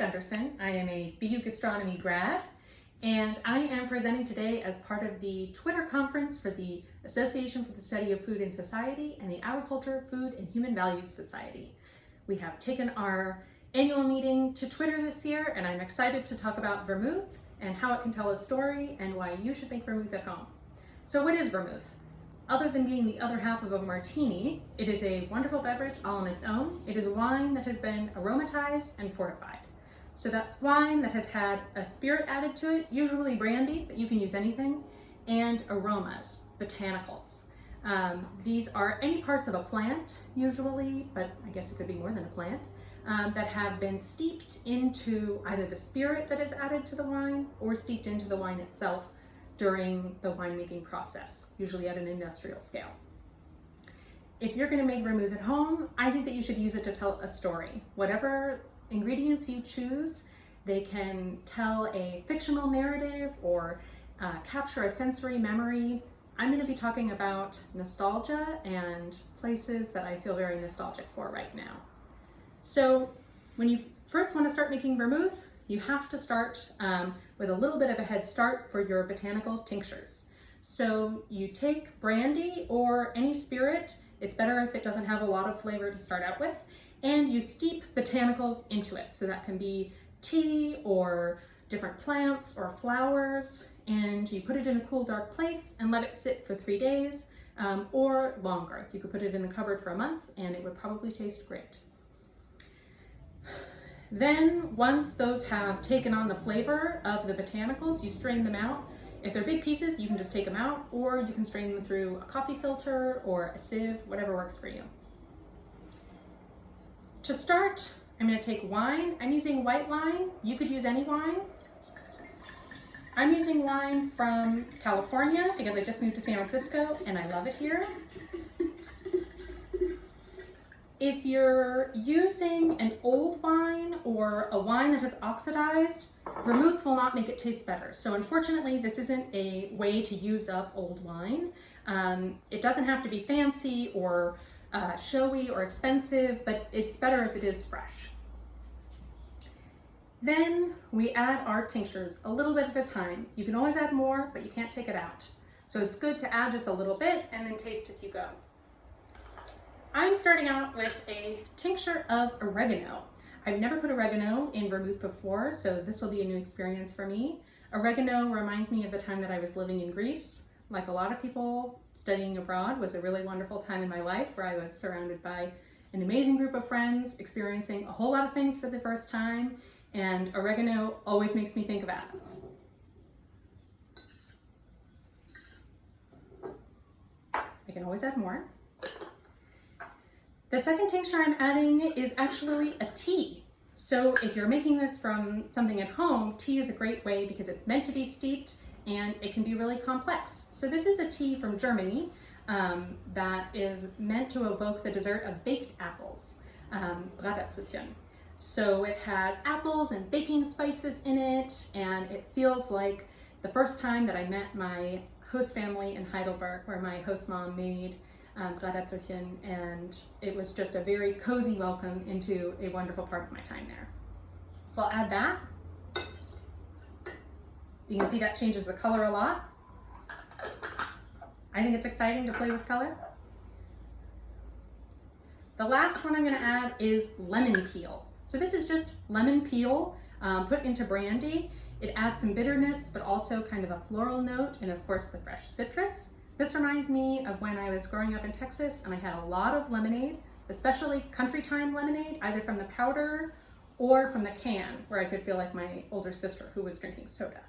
Gunderson. I am a BU Gastronomy grad, and I am presenting today as part of the Twitter conference for the Association for the Study of Food and Society and the Agriculture, Food, and Human Values Society. We have taken our annual meeting to Twitter this year, and I'm excited to talk about vermouth and how it can tell a story and why you should make vermouth at home. So what is vermouth? Other than being the other half of a martini, it is a wonderful beverage all on its own. It is a wine that has been aromatized and fortified. So that's wine that has had a spirit added to it, usually brandy, but you can use anything, and aromas, botanicals. These are any parts of a plant, usually, but I guess it could be more than a plant, that have been steeped into either the spirit that is added to the wine or steeped into the wine itself during the winemaking process, usually at an industrial scale. If you're going to make vermouth at home, I think that you should use it to tell a story. Whatever ingredients you choose, they can tell a fictional narrative or capture a sensory memory. I'm going to be talking about nostalgia and places that I feel very nostalgic for right now. So when you first want to start making vermouth, you have to start with a little bit of a head start for your botanical tinctures. So you take brandy or any spirit, it's better if it doesn't have a lot of flavor to start out with, and you steep botanicals into it. So that can be tea or different plants or flowers, and you put it in a cool, dark place and let it sit for 3 days or longer. You could put it in the cupboard for a month and it would probably taste great. Then once those have taken on the flavor of the botanicals, you strain them out. If they're big pieces, you can just take them out, or you can strain them through a coffee filter or a sieve, whatever works for you. To start, I'm going to take wine. I'm using white wine. You could use any wine. I'm using wine from California because I just moved to San Francisco and I love it here. If you're using an old wine or a wine that has oxidized, vermouth will not make it taste better. So unfortunately, this isn't a way to use up old wine. It doesn't have to be fancy or showy or expensive, but it's better if it is fresh. Then we add our tinctures a little bit at a time. You can always add more, but you can't take it out. So it's good to add just a little bit and then taste as you go. I'm starting out with a tincture of oregano. I've never put oregano in vermouth before, so this will be a new experience for me. Oregano reminds me of the time that I was living in Greece. Like a lot of people, studying abroad was a really wonderful time in my life where I was surrounded by an amazing group of friends, experiencing a whole lot of things for the first time, and oregano always makes me think of Athens. I can always add more. The second tincture I'm adding is actually a tea. So if you're making this from something at home, tea is a great way because it's meant to be steeped and it can be really complex. So this is a tea from Germany that is meant to evoke the dessert of baked apples, Bratapfelchen. So it has apples and baking spices in it, and it feels like the first time that I met my host family in Heidelberg, where my host mom made Bratapfelchen, and it was just a very cozy welcome into a wonderful part of my time there. So I'll add that. You can see that changes the color a lot. I think it's exciting to play with color. The last one I'm going to add is lemon peel. So this is just lemon peel put into brandy. It adds some bitterness, but also kind of a floral note, and of course the fresh citrus. This reminds me of when I was growing up in Texas and I had a lot of lemonade, especially country time lemonade, either from the powder or from the can, where I could feel like my older sister who was drinking soda.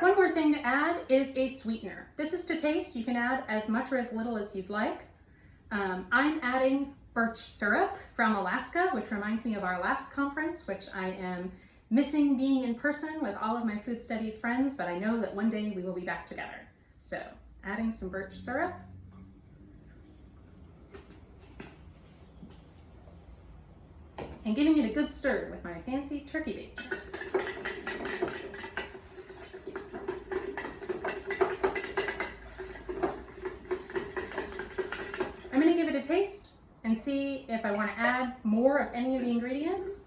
One more thing to add is a sweetener. This is to taste. You can add as much or as little as you'd like. I'm adding birch syrup from Alaska, which reminds me of our last conference, which I am missing being in person with all of my food studies friends, but I know that one day we will be back together. So adding some birch syrup. And giving it a good stir with my fancy turkey baster. to taste and see if I want to add more of any of the ingredients.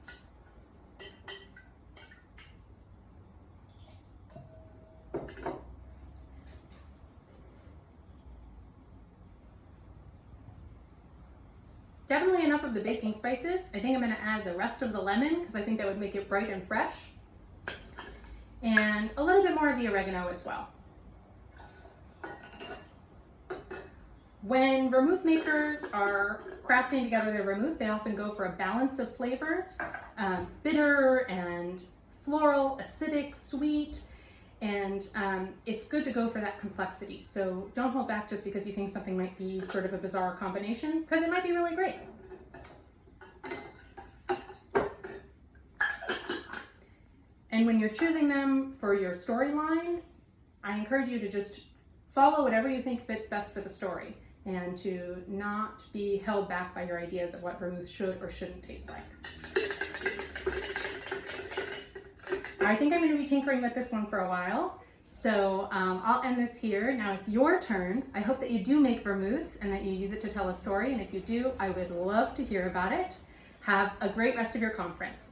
Definitely enough of the baking spices. I think I'm going to add the rest of the lemon because I think that would make it bright and fresh. And a little bit more of the oregano as well. When vermouth makers are crafting together their vermouth, they often go for a balance of flavors, bitter and floral, acidic, sweet, and it's good to go for that complexity. So don't hold back just because you think something might be sort of a bizarre combination, because it might be really great. And when you're choosing them for your storyline, I encourage you to just follow whatever you think fits best for the story and to not be held back by your ideas of what vermouth should or shouldn't taste like. I think I'm going to be tinkering with this one for a while, so I'll end this here. Now it's your turn. I hope that you do make vermouth and that you use it to tell a story, and if you do, I would love to hear about it. Have a great rest of your conference.